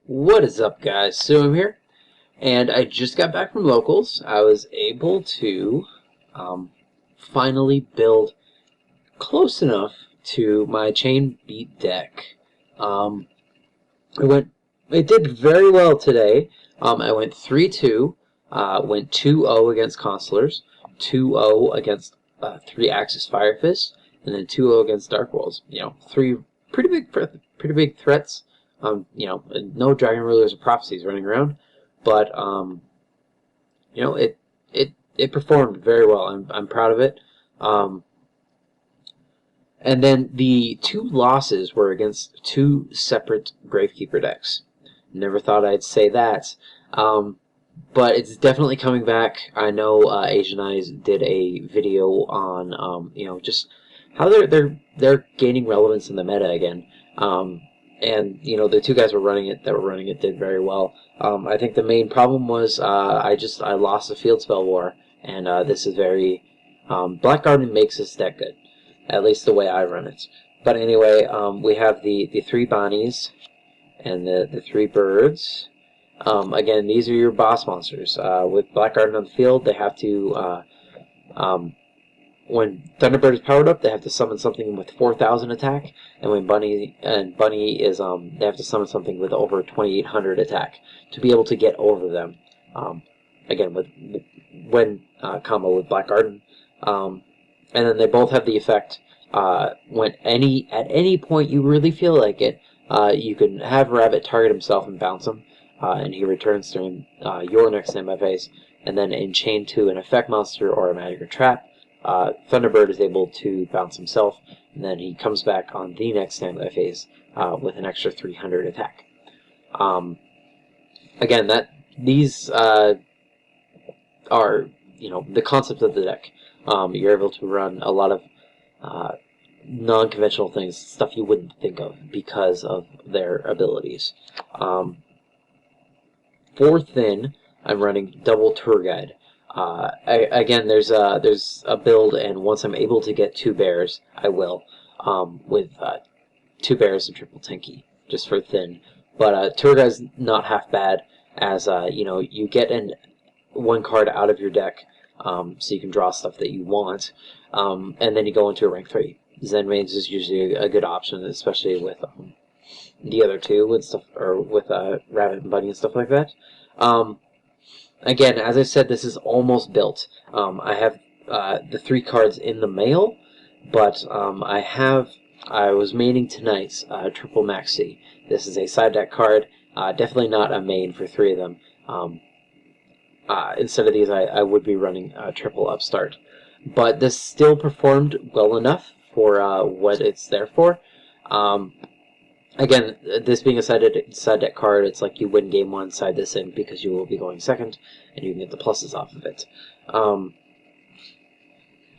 What is up, guys? So I'm here, and I just got back from locals. I was able to finally build close enough to my chain beat deck. Um, it went, it did very well today. I went 3-2, went 2-0 against Consulars, 2-0 against 3-Axis Fire Fist, and then 2-0 against Dark Worlds. Three pretty big threats. No Dragon Rulers or Prophecies running around, but it performed very well. I'm proud of it. And then the two losses were against two separate Gravekeeper decks. Never thought I'd say that, but it's definitely coming back. I know Asian Eyes did a video on just how they're gaining relevance in the meta again. And the two guys that were running it did very well. I think the main problem was I lost a field spell war, and this is very Black Garden makes this deck good, at least the way I run it. But anyway, we have the three Bonnies and the three birds. Again, these are your boss monsters. With Black Garden on the field, they have to when Thunderbird is powered up, they have to summon something with 4,000 attack, and when Bunny is they have to summon something with over 2,800 attack to be able to get over them. Again, when combo with Black Garden, and then they both have the effect. At any point you really feel like it, you can have Rabbit target himself and bounce him, and he returns during your next standby phase. And then in chain to an effect monster or a magic or trap, Thunderbird is able to bounce himself, and then he comes back on the next standby phase with an extra 300 attack. Again, these are the concept of the deck. You're able to run a lot of non-conventional things, stuff you wouldn't think of because of their abilities. For Thin, I'm running double tour guide. Again, there's a build, and once I'm able to get two bears, I will, with two bears and triple Tinky, just for Thin. But tour guide's not half bad, as you get one card out of your deck, so you can draw stuff that you want, and then you go into a rank 3. Zen Mage is usually a good option, especially with the other two with stuff, or with Rabbit and Bunny and stuff like that. Again, as I said, this is almost built. I have the 3 cards in the mail, but I was maining tonight Triple Maxi. This is a side deck card, definitely not a main for 3 of them. Instead of these, I would be running Triple Upstart. But this still performed well enough for what it's there for. Again, this being a side deck card, it's like you win game 1, side this in, because you will be going second, and you can get the pluses off of it.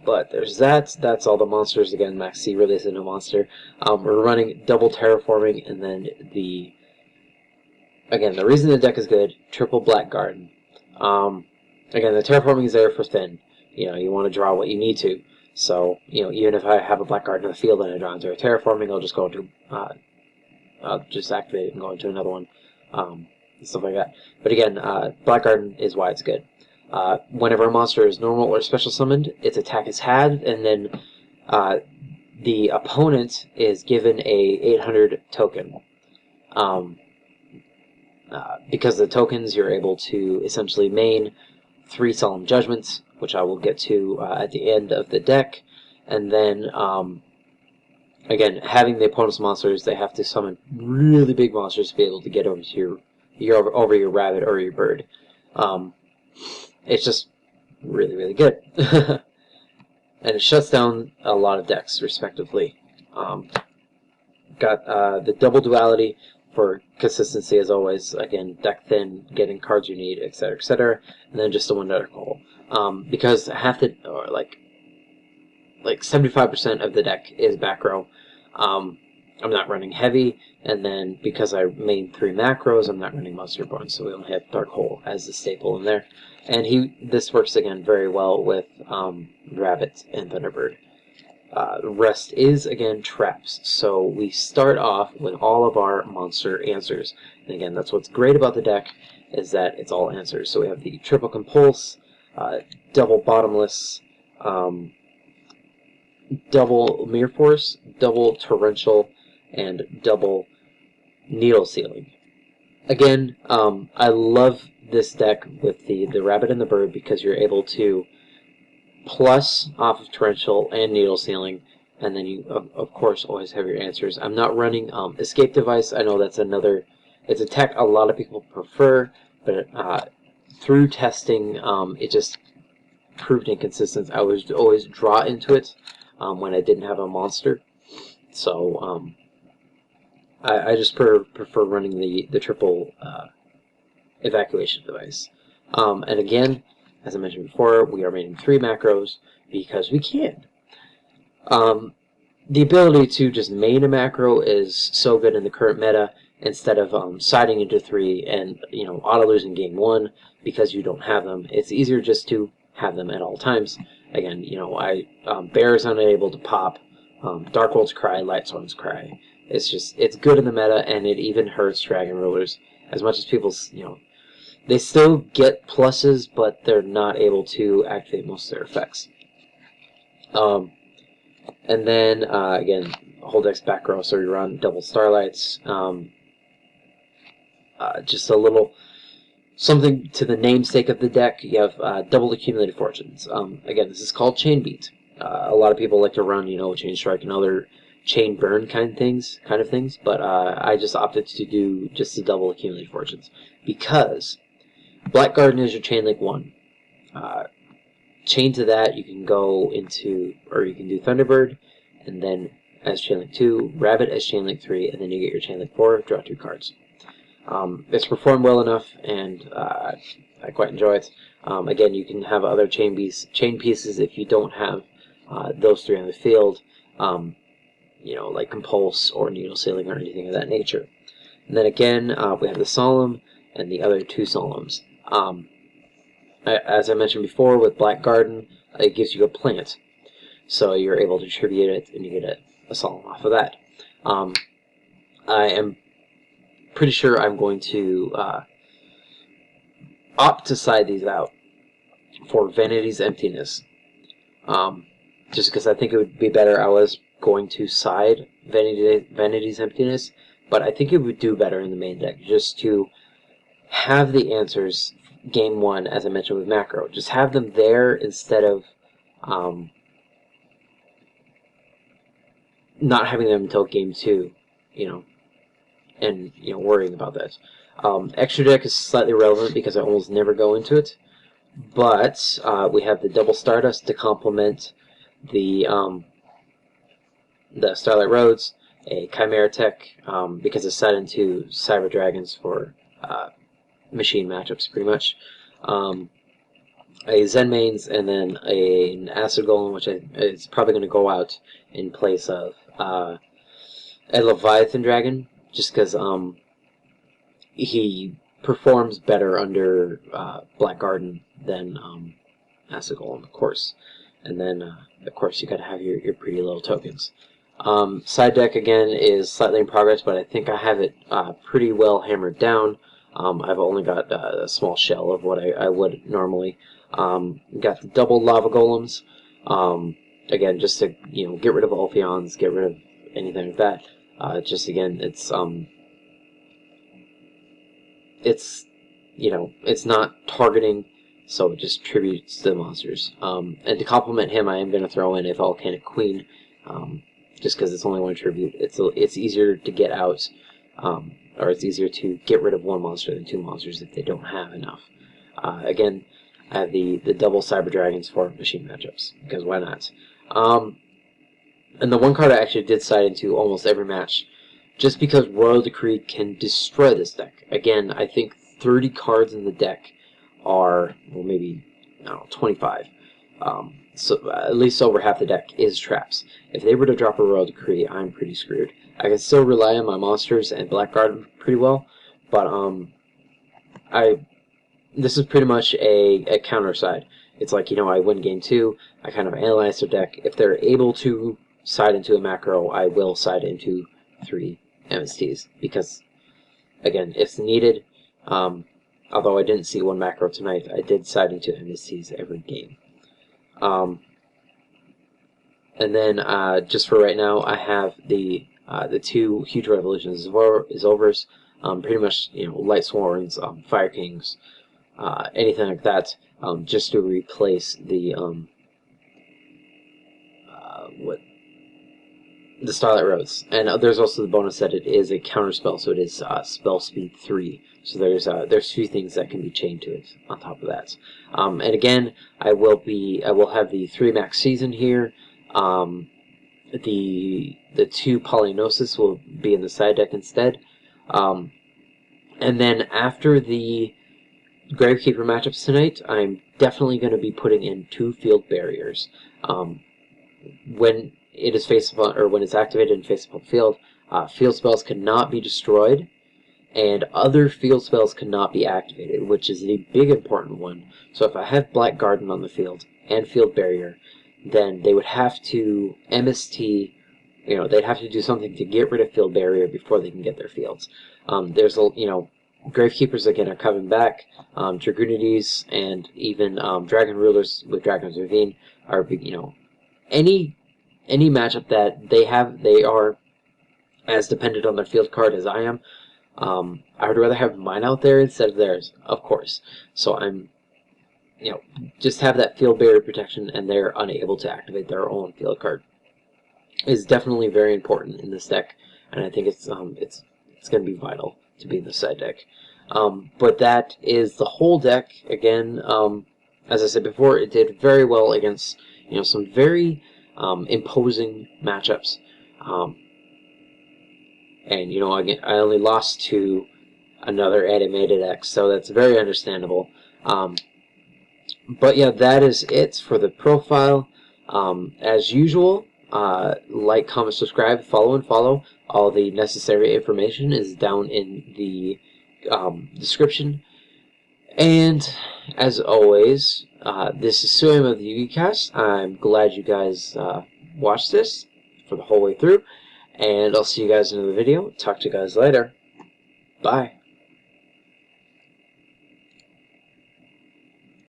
But there's that. That's all the monsters. Again, Max C really isn't a monster. We're running double terraforming, and then the reason the deck is good, triple Black Garden. Again, the terraforming is there for Thin. You want to draw what you need to. So, even if I have a Black Garden in the field and I draw into a terraforming, I'll just go into I'll just activate it and go into another one, and stuff like that. But again, Black Garden is why it's good. Whenever a monster is normal or special summoned, its attack is halved, and then the opponent is given a 800 token. Because of the tokens, you're able to essentially main 3 Solemn Judgments, which I will get to at the end of the deck, and then again, having the opponent's monsters, they have to summon really big monsters to be able to get over to your Rabbit or your Bird. It's just really, really good. And it shuts down a lot of decks, respectively. Got the double duality for consistency, as always. Again, deck thin, getting cards you need, etc., etc. And then just the one article. Because half the, or like 75% of the deck is back row. I'm not running heavy, and then because I main 3 macros, I'm not running Monster Born, so we only have Dark Hole as the staple in there. And this works again very well with Rabbit and Thunderbird. The rest is, again, traps. So we start off with all of our monster answers. And again, that's what's great about the deck, is that it's all answers. So we have the triple compulse, double bottomless, double mirror force, double torrential, and double needle sealing. Again, I love this deck with the rabbit and the bird because you're able to plus off of torrential and needle sealing, and then you of course always have your answers. I'm not running escape device. I know that's it's a tech a lot of people prefer, but through testing it just proved inconsistent. I was always draw into it when I didn't have a monster, so I just prefer running the triple evacuation device. And again, as I mentioned before, we are making 3 macros because we can. The ability to just main a macro is so good in the current meta, instead of siding into 3 and auto losing game 1 because you don't have them. It's easier just to have them at all times. Again, Bear is unable to pop, Dark World's Cry, Lightsworn's Cry. It's good in the meta, and it even hurts Dragon Rulers as much as people they still get pluses, but they're not able to activate most of their effects. And then, again, whole deck's back row, so you run double Starlights. Just a little something to the namesake of the deck. You have double accumulated fortunes. Again, this is called Chain Beat. A lot of people like to run, Chain Strike and other chain burn kind of things, but I just opted to do just the double accumulated fortunes because Black Garden is your Chain Link 1. Chain to that, you can go into, or you can do Thunderbird, and then as Chain Link 2, Rabbit as Chain Link 3, and then you get your Chain Link 4, draw 2 cards. It's performed well enough, and I quite enjoy it. Again, you can have other chain pieces if you don't have those 3 on the field, like Compulse or Needle Sealing or anything of that nature. And then again, we have the Solemn and the other 2 Solemns. As I mentioned before, with Black Garden, it gives you a plant. So you're able to tribute it, and you get a Solemn off of that. I am pretty sure I'm going to opt to side these out for Vanity's Emptiness. Just because I think it would be better. I was going to side Vanity's Emptiness, but I think it would do better in the main deck just to have the answers game 1, as I mentioned with macro. Just have them there instead of not having them until game 2, and worrying about that. Extra deck is slightly relevant because I almost never go into it, but we have the double Stardust to complement the Starlight Roads, a Chimera tech because it's set into Cyber Dragons for machine matchups, pretty much. A Zen Mains, and then an Acid Golem, which is probably going to go out in place of a Leviathan Dragon, just because he performs better under Black Garden than Acid Golem, of course. And then, of course, you got to have your pretty little tokens. Side deck, again, is slightly in progress, but I think I have it pretty well hammered down. I've only got a small shell of what I would normally. Got the double Lava Golems. Again, just to get rid of Ulthions, get rid of anything like that. Just again, it's not targeting, so it just tributes the monsters. And to complement him, I am going to throw in a Volcanic Queen, just because it's only 1 tribute. It's easier to get out, or it's easier to get rid of 1 monster than 2 monsters if they don't have enough. Again, I have the double Cyber Dragons for machine matchups, because why not? And the 1 card I actually did side into almost every match, just because Royal Decree can destroy this deck. Again, I think 30 cards in the deck are, well, maybe, I don't know, 25. So at least over half the deck is traps. If they were to drop a Royal Decree, I'm pretty screwed. I can still rely on my monsters and Black Garden pretty well, but this is pretty much a counter side. It's like, I win game 2, I kind of analyze their deck. If they're able to side into a macro, I will side into 3 MSTs because, again, if needed, although I didn't see 1 macro tonight, I did side into MSTs every game. And then just for right now, I have the 2 Huge Revolutions Izovers, pretty much, you know, Light Sworns, Fire Kings, anything like that, just to replace the the Starlight Roads. And there's also the bonus that it is a counter spell, so it is spell speed 3. So there's 2 things that can be chained to it on top of that. And again, I will have the 3 max season here. The 2 Polynosis will be in the side deck instead. And then after the Gravekeeper matchups tonight, I'm definitely going to be putting in 2 Field Barriers. When it is face upon, or when it's activated and face upon field, field spells cannot be destroyed, and other field spells cannot be activated, which is the big important one. So if I have Black Garden on the field and Field Barrier, then they would have to MST, you know, they'd have to do something to get rid of Field Barrier before they can get their fields. There's a, you know, Gravekeepers again are coming back. Dragoonides and even Dragon Rulers with Dragon's Ravine are, you know, any matchup that they have, they are as dependent on their field card as I am. I would rather have mine out there instead of theirs, of course. So I'm, you know, just have that field barrier protection, and they're unable to activate their own field card is definitely very important in this deck, and I think it's going to be vital to be in the side deck. But that is the whole deck. Again, as I said before, it did very well against, you know, some very imposing matchups. And, you know, again, I only lost to another animated X, so that's very understandable. But yeah, that is it for the profile. As usual, like, comment, subscribe, follow. All the necessary information is down in the description. And as always, this is Suim of the Yu-Gi-Cast. I'm glad you guys watched this for the whole way through, and I'll see you guys in another video. Talk to you guys later. Bye.